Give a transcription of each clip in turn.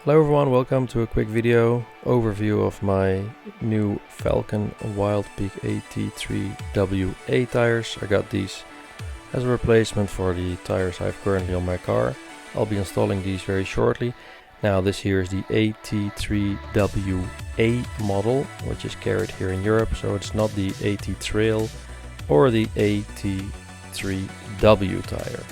Hello everyone, welcome to a quick video overview of my new Falken Wildpeak A T3WA tires. I got these as a replacement for the tires I have currently on my car. I'll be installing these very shortly. Now this here is the AT3WA model, which is carried here in Europe, so it's not the AT Trail or the AT3W tire.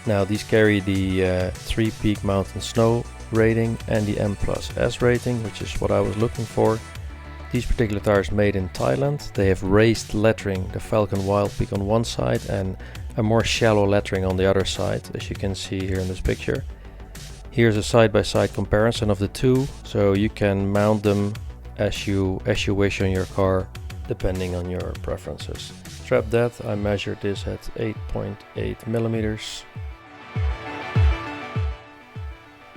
Now these carry the 3 peak mountain snow rating and the M+S rating, which is what I was looking for. These particular tires made in Thailand. They have raised lettering, the Falken Wildpeak on one side and a more shallow lettering on the other side, as you can see here in this picture. Here's a side-by-side comparison of the two, so you can mount them as you wish on your car, depending on your preferences. Strap depth, I measured this at 8.8 millimeters.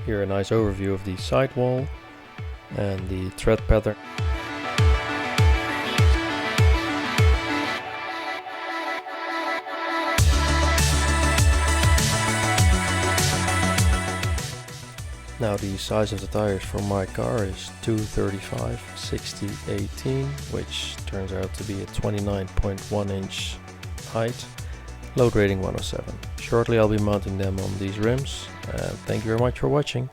Here a nice overview of the sidewall and the tread pattern. Now the size of the tires for my car is 235/60/18, which turns out to be a 29.1 inch height. Load rating 107. Shortly I'll be mounting them on these rims. Thank you very much for watching.